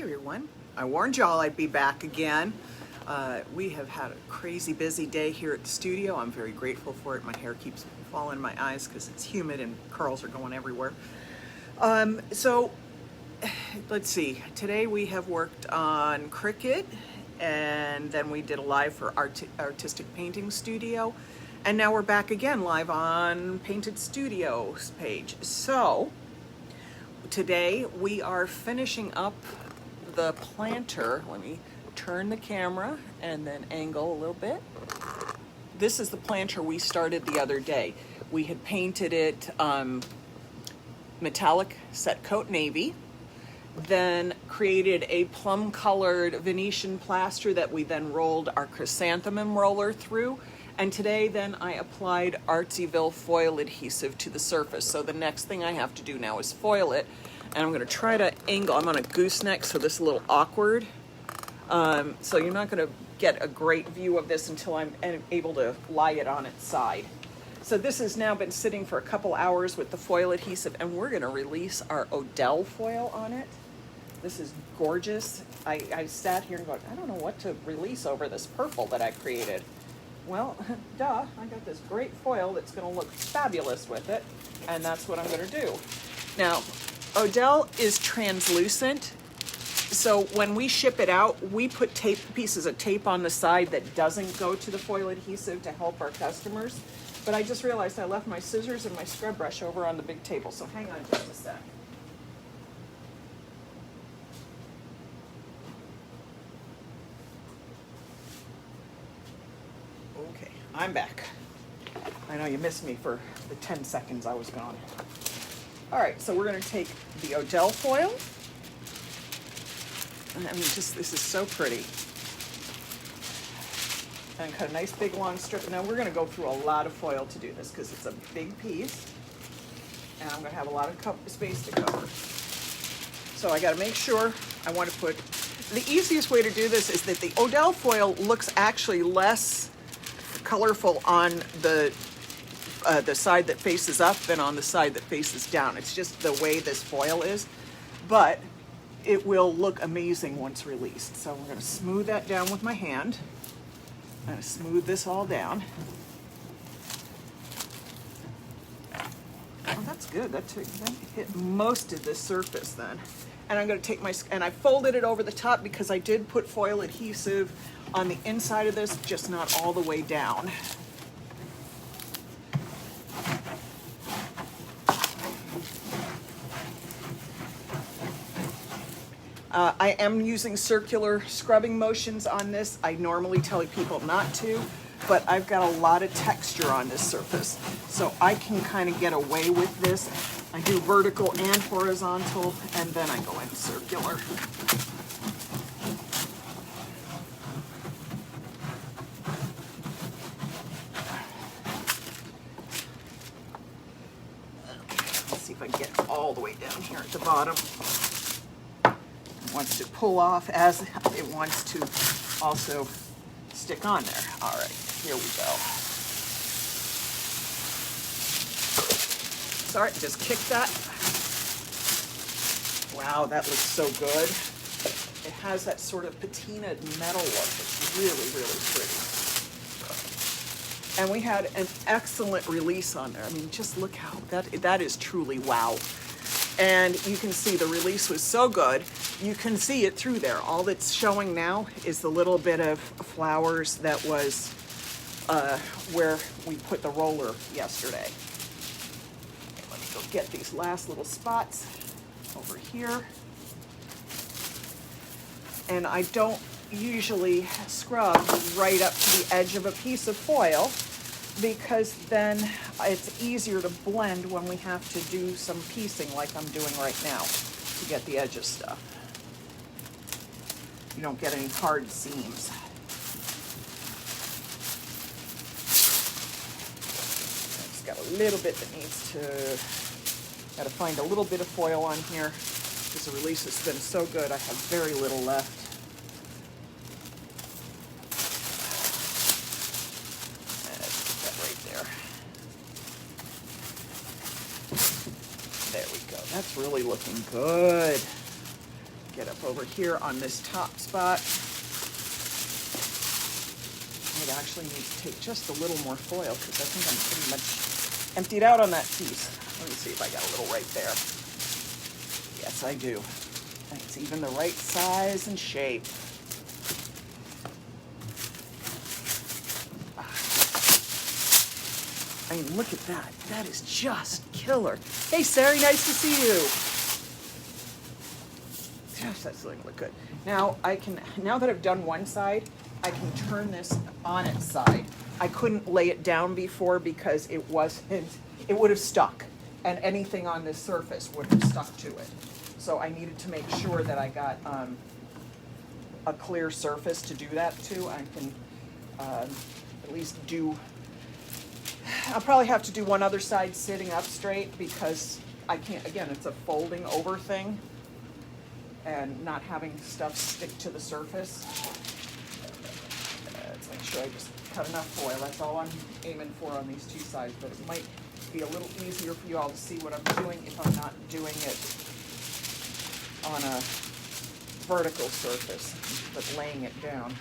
Hey everyone, I warned y'all I'd be back again. We have had a crazy busy day here at the studio. I'm very grateful for it. My hair keeps falling in my eyes because it's humid and curls are going everywhere. So let's see, today we have worked on Cricut, and then we did a live for Artistic Painting Studio, and now we're back again live on Painted Studios page. So today we are finishing up the planter. Let me turn the camera and then angle a little bit. This is the planter we started the other day. We had painted it metallic set coat navy, then created a plum colored Venetian plaster that we then rolled our chrysanthemum roller through. And today then I applied Artsyville foil adhesive to the surface. So the next thing I have to do now is foil it. And I'm gonna try to angle, I'm on a gooseneck, so this is a little awkward. So you're not gonna get a great view of this until I'm able to lie it on its side. So this has now been sitting for a couple hours with the foil adhesive, and we're gonna release our Odell foil on it. This is gorgeous. I sat here and go, I don't know what to release over this purple that I created. Well, duh, I got this great foil that's gonna look fabulous with it, and that's what I'm gonna do. Now, Odell is translucent, so when we ship it out, we put pieces of tape on the side that doesn't go to the foil adhesive to help our customers. But I just realized I left my scissors and my scrub brush over on the big table, so hang on just a sec. Okay, I'm back. I know you missed me for the 10 seconds I was gone. All right, so we're gonna take the Odell foil. I mean, just, this is so pretty. And cut a nice big long strip. Now we're gonna go through a lot of foil to do this because it's a big piece. And I'm gonna have a lot of space to cover. So I gotta make sure, I wanna put, the easiest way to do this is that the Odell foil looks actually less colorful on the side that faces up than on the side that faces down. It's just the way this foil is, but it will look amazing once released. So we're gonna smooth that down with my hand. I'm gonna smooth this all down. Oh, that's good. That hit most of the surface then. And I'm gonna take and I folded it over the top because I did put foil adhesive on the inside of this, just not all the way down. I am using circular scrubbing motions on this. I normally tell people not to, but I've got a lot of texture on this surface, so I can kind of get away with this. I do vertical and horizontal, and then I go in circular. Let's see if I can get all the way down here at the bottom. It wants to pull off as it wants to also stick on there. All right, here we go. Sorry, just kick that. Wow, that looks so good. It has that sort of patinaed metal look. It's really, really pretty. And we had an excellent release on there. I mean, just look how, that is truly wow. And you can see the release was so good. You can see it through there. All that's showing now is the little bit of flowers that was where we put the roller yesterday. Okay, let me go get these last little spots over here. And I don't usually scrub right up to the edge of a piece of foil, because then it's easier to blend when we have to do some piecing like I'm doing right now to get the edge of stuff. You don't get any hard seams. It's got a little bit that needs to, got to find a little bit of foil on here because the release has been so good. I have very little left. There we go. That's really looking good. get up over here on this top spot. It actually needs to take just a little more foil because I think I'm pretty much emptied out on that piece. Let me see if I got a little right there. Yes, I do. And it's even the right size and shape. I mean, look at that. That is just killer. Hey, Sari, nice to see you. Gosh, that's going to look good. Now now that I've done one side, I can turn this on its side. I couldn't lay it down before because it would have stuck, and anything on this surface would have stuck to it. So I needed to make sure that I got a clear surface to do that to. I can at least I'll probably have to do one other side sitting up straight because I can't, again, it's a folding over thing and not having stuff stick to the surface. Let's make sure I just cut enough foil. That's all I'm aiming for on these two sides, but it might be a little easier for you all to see what I'm doing if I'm not doing it on a vertical surface, but laying it down.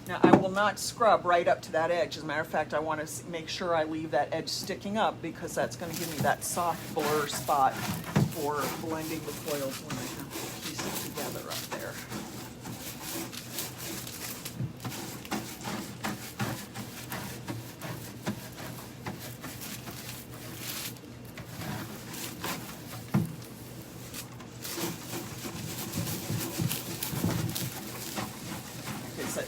Now, I will not scrub right up to that edge. As a matter of fact, I want to make sure I leave that edge sticking up because that's going to give me that soft blur spot for blending the foils when I have to piece it together up there.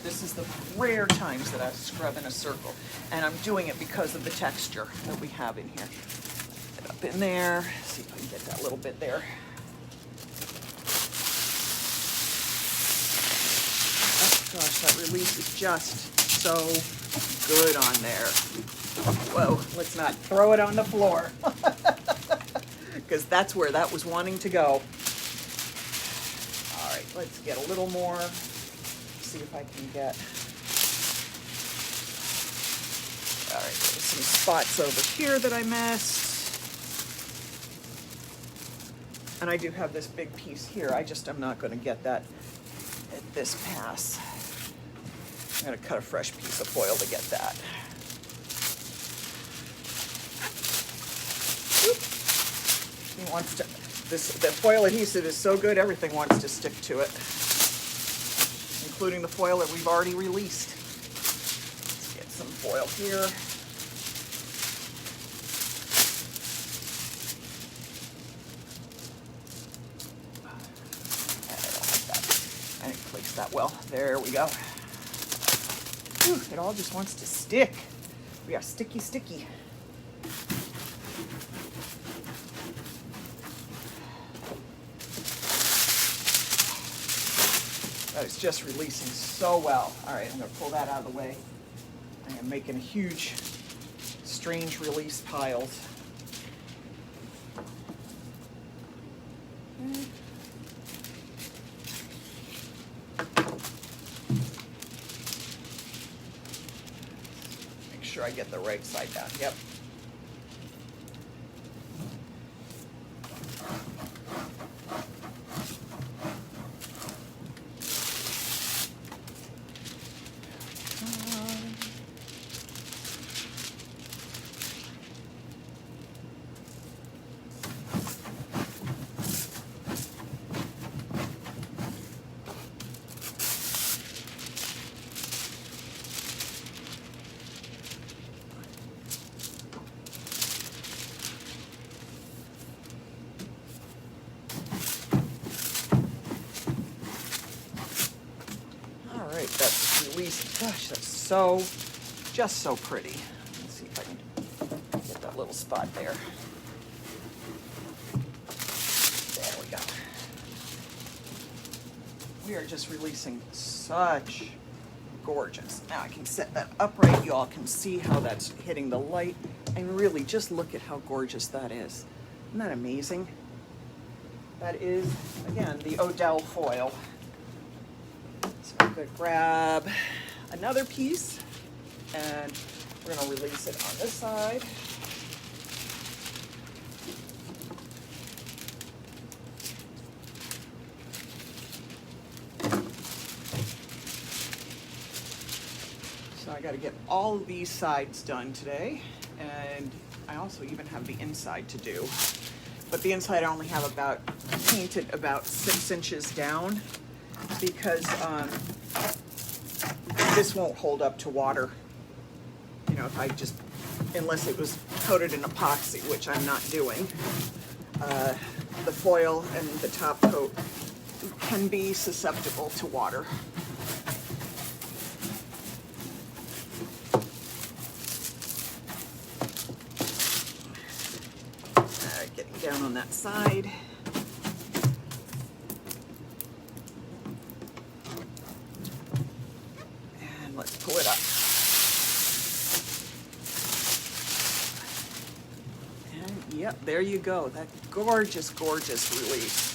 This is the rare times that I scrub in a circle, and I'm doing it because of the texture that we have in here. Get up in there, see if I can get that little bit there. Oh gosh, that release is just so good on there. Whoa, let's not throw it on the floor because that's where that was wanting to go. All right, let's get a little more. See if I can get, all right, there's some spots over here that I missed. And I do have this big piece here. I'm not going to get that at this pass. I'm going to cut a fresh piece of foil to get that. He wants to, the foil adhesive is so good, everything wants to stick to it, including the foil that we've already released. Let's get some foil here. I don't like that. I didn't place that well. There we go. Whew, it all just wants to stick. We are sticky, sticky. That is just releasing so well. All right, I'm going to pull that out of the way. I am making huge, strange release piles. Make sure I get the right side down. Yep. That's released. Gosh, that's just so pretty. Let's see if I can get that little spot there. There we go. We are just releasing such gorgeous. Now I can set that upright. You all can see how that's hitting the light. And really, just look at how gorgeous that is. Isn't that amazing? That is, again, the Odell foil. So I'm going to grab another piece, and we're going to release it on this side. So I got to get all of these sides done today, and I also even have the inside to do. But the inside I only have about painted about 6 inches down because this won't hold up to water. You know, if I just, unless it was coated in epoxy, which I'm not doing. The foil and the top coat can be susceptible to water. Getting down on that side. And let's pull it up. And yep, there you go. That gorgeous, gorgeous release.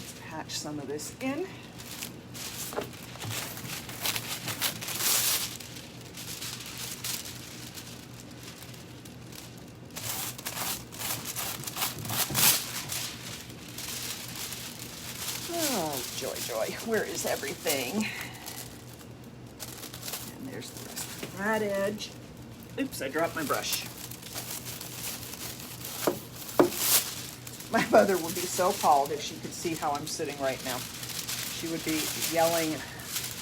Let's patch some of this in. Oh, joy, joy. Where is everything? And there's the rest of that edge. Oops, I dropped my brush. My mother would be so appalled if she could see how I'm sitting right now. She would be yelling,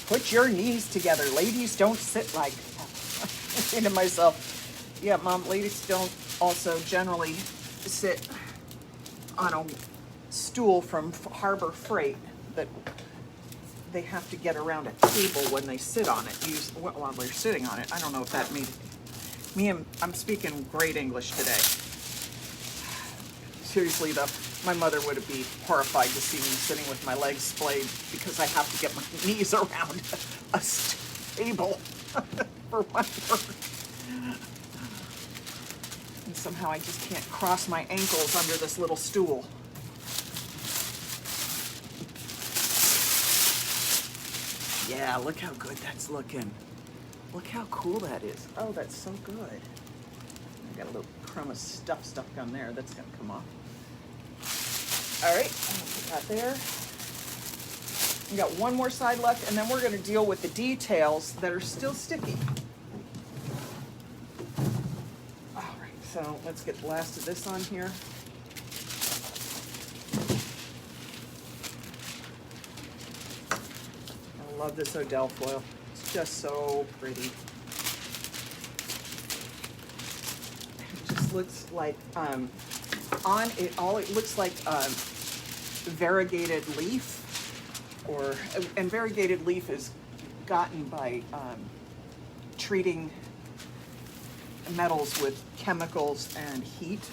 "Put your knees together. Ladies don't sit like that." I'm thinking to myself, yeah, Mom, ladies don't also generally sit on a stool from Harbor Freight that they have to get around a table when they sit on it, while they're sitting on it. I don't know if that made me, I'm speaking great English today. Seriously though, my mother would be horrified to see me sitting with my legs splayed because I have to get my knees around a table for my work. And somehow I just can't cross my ankles under this little stool. Yeah, look how good that's looking. Look how cool that is. Oh, that's so good. I got a little crumb of stuff stuck on there. That's gonna come off. All right, I'll put that there. We got one more side left, and then we're gonna deal with the details that are still sticky. All right, so let's get the last of this on here. I love this Odell foil. It's just so pretty. It just looks like on it all. It looks like variegated leaf, and variegated leaf is gotten by treating metals with chemicals and heat,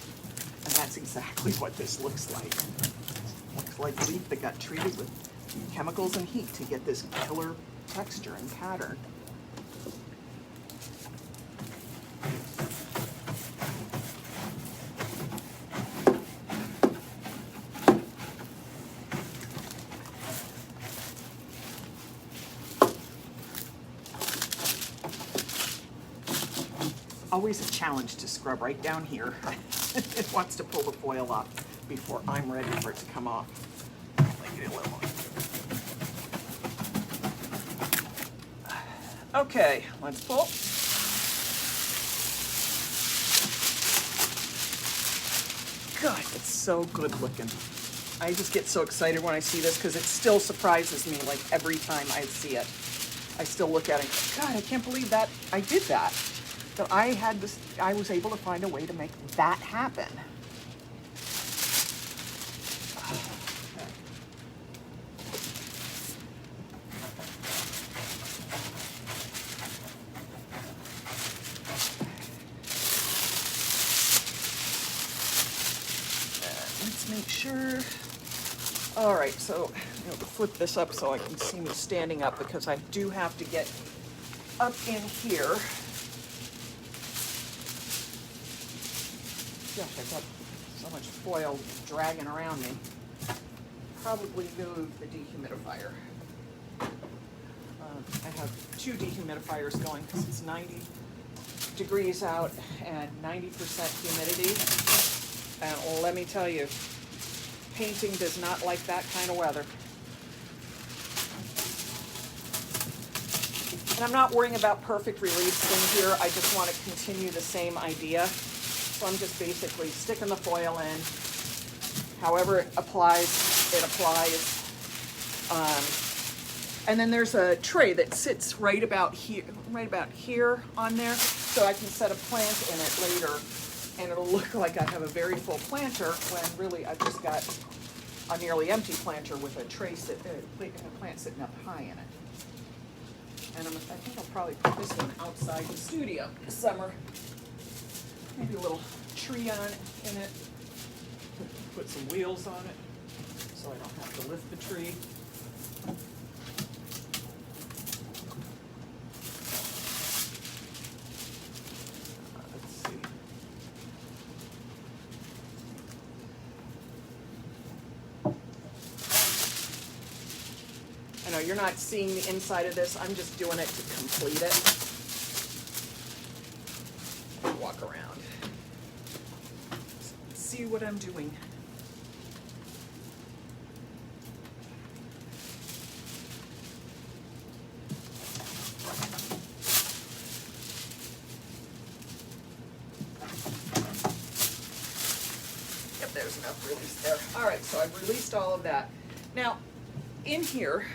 and that's exactly what this looks like. It looks like leaf that got treated with chemicals and heat to get this killer texture and pattern. Always a challenge to scrub right down here. It wants to pull the foil off before I'm ready for it to come off. Like a little more. Okay, let's pull. God, it's so good looking. I just get so excited when I see this because it still surprises me like every time I see it. I still look at it and go, God, I can't believe that I did that. That I was able to find a way to make that happen. Let's make sure. All right, so I'm going to flip this up so I can see me standing up because I do have to get up in here. Gosh, I've got so much foil dragging around me. Probably move the dehumidifier. I have 2 dehumidifiers going because it's 90 degrees out and 90% humidity. And let me tell you, painting does not like that kind of weather. And I'm not worrying about perfect release in here. I just want to continue the same idea. So I'm just basically sticking the foil in. However it applies, it applies. And then there's a tray that sits right about here on there, so I can set a plant in it later, and it'll look like I have a very full planter when really I've just got a nearly empty planter with a plant sitting up high in it. And I think I'll probably put this one outside the studio this summer. Maybe a little tree in it. Put some wheels on it so I don't have to lift the tree. Let's see. I know you're not seeing the inside of this. I'm just doing it to complete it. Walk around. See what I'm doing. Yep, there's enough release there. All right, so I've released all of that. Now, in here,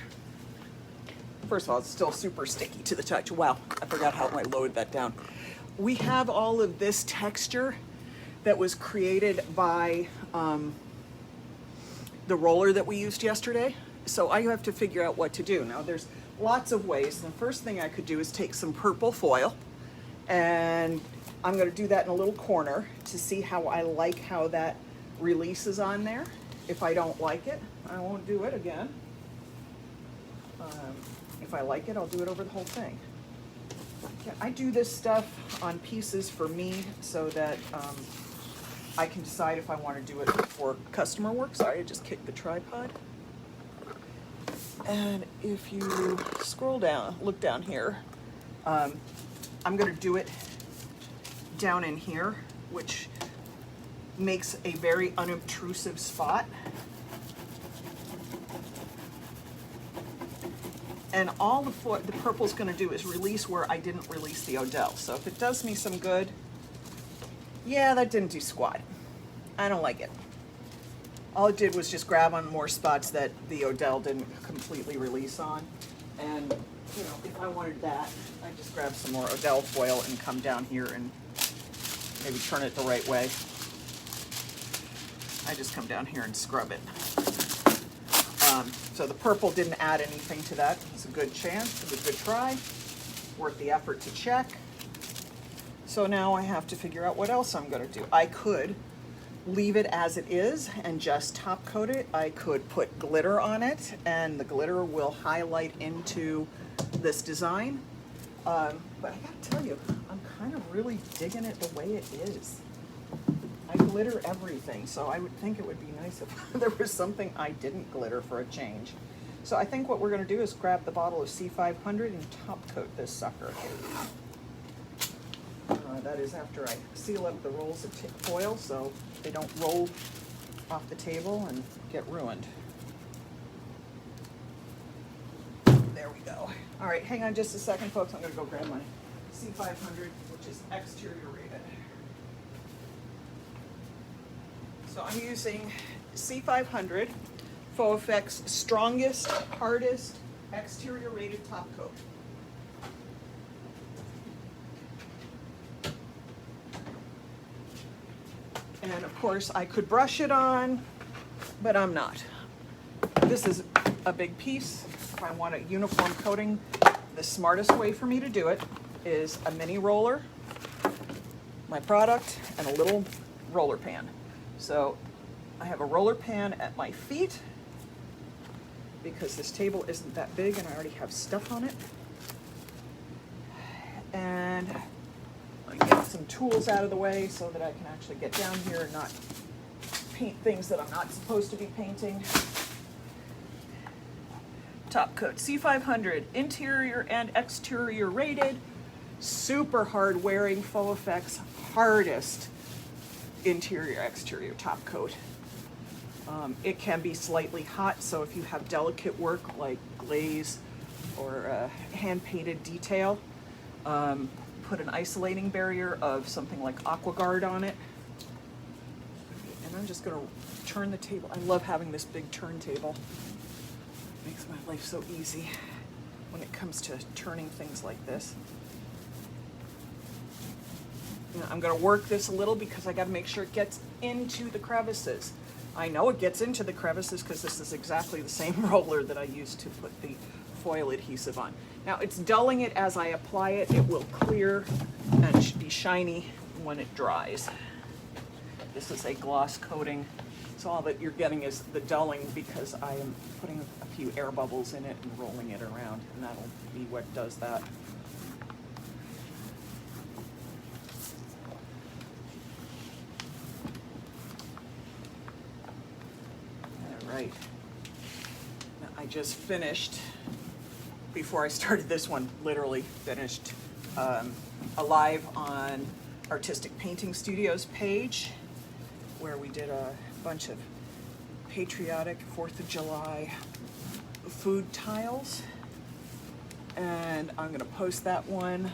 first of all, it's still super sticky to the touch. Wow, I forgot how I loaded that down. We have all of this texture that was created by the roller that we used yesterday. So I have to figure out what to do. Now there's lots of ways. The first thing I could do is take some purple foil, and I'm gonna do that in a little corner to see how I like how that releases on there. If I don't like it, I won't do it again. If I like it, I'll do it over the whole thing. I do this stuff on pieces for me so that I can decide if I want to do it for customer work. Sorry, I just kicked the tripod. And if you scroll down, look down here, I'm going to do it down in here, which makes a very unobtrusive spot. And all the purple's going to do is release where I didn't release the Odell. So if it does me some good, yeah, that didn't do squat. I don't like it. All it did was just grab on more spots that the Odell didn't completely release on. And, you know, if I wanted that, I just grab some more Odell foil and come down here and maybe turn it the right way. I just come down here and scrub it. So the purple didn't add anything to that. It's a good chance, it was a good try, worth the effort to check. So now I have to figure out what else I'm going to do. I could leave it as it is and just top coat it. I could put glitter on it, and the glitter will highlight into this design. But I got to tell you, I'm kind of really digging it the way it is. I glitter everything, so I would think it would be nice if there was something I didn't glitter for a change. So I think what we're going to do is grab the bottle of C500 and top coat this sucker. That is after I seal up the rolls of foil so they don't roll off the table and get ruined. There we go. All right, hang on just a second, folks. I'm going to go grab my C500, which is exterior rated. So I'm using C500, Faux Effects strongest, hardest, exterior rated top coat. And of course I could brush it on, but I'm not. This is a big piece. If I want a uniform coating, the smartest way for me to do it is a mini roller, my product, and a little roller pan. So I have a roller pan at my feet because this table isn't that big and I already have stuff on it. And I get some tools out of the way so that I can actually get down here and not paint things that I'm not supposed to be painting. Top coat C500, interior and exterior rated, super hard wearing, faux effects, hardest interior exterior top coat. It can be slightly hot, so if you have delicate work like glaze or hand painted detail, put an isolating barrier of something like AquaGuard on it. And I'm just gonna turn the table. I love having this big turntable. Makes my life so easy when it comes to turning things like this. Now, I'm gonna work this a little because I gotta make sure it gets into the crevices. I know it gets into the crevices because this is exactly the same roller that I used to put the foil adhesive on. Now it's dulling it as I apply it. It will clear and should be shiny when it dries. This is a gloss coating. So all that you're getting is the dulling because I am putting a few air bubbles in it and rolling it around, and that'll be what does that. All right. Now, I just finished, before I started this one, literally finished a live on Artistic Painting Studios page where we did a bunch of patriotic 4th of July food tiles, and I'm going to post that one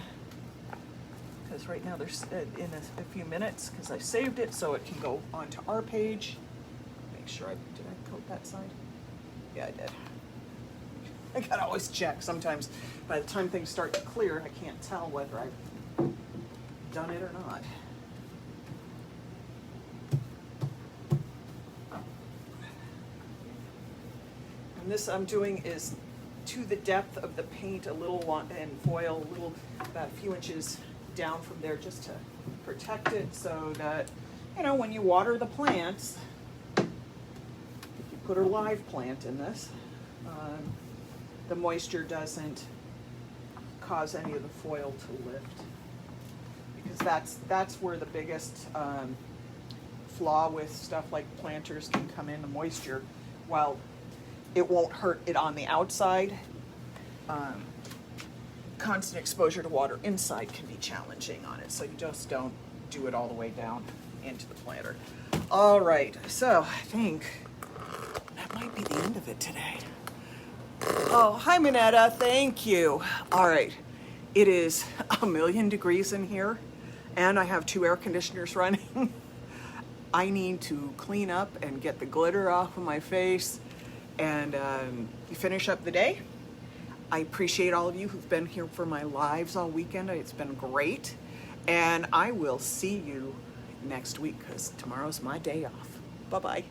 because right now there's in a few minutes because I saved it so it can go onto our page. Make sure did I coat that side? Yeah, I did. I gotta always check. Sometimes by the time things start to clear, I can't tell whether I've done it or not. And this I'm doing is to the depth of the paint, a little and foil, a little, about a few inches down from there just to protect it so that, you know, when you water the plants, if you put a live plant in this, the moisture doesn't cause any of the foil to lift. Because that's where the biggest flaw with stuff like planters can come in, the moisture. While it won't hurt it on the outside, constant exposure to water inside can be challenging on it, so you just don't do it all the way down into the planter. All right, so I think that might be the end of it today. Oh, hi Minetta, thank you. All right, it is 1,000,000 degrees in here, and I have 2 air conditioners running. I need to clean up and get the glitter off of my face and finish up the day. I appreciate all of you who've been here for my lives all weekend. It's been great. And I will see you next week because tomorrow's my day off. Bye-bye.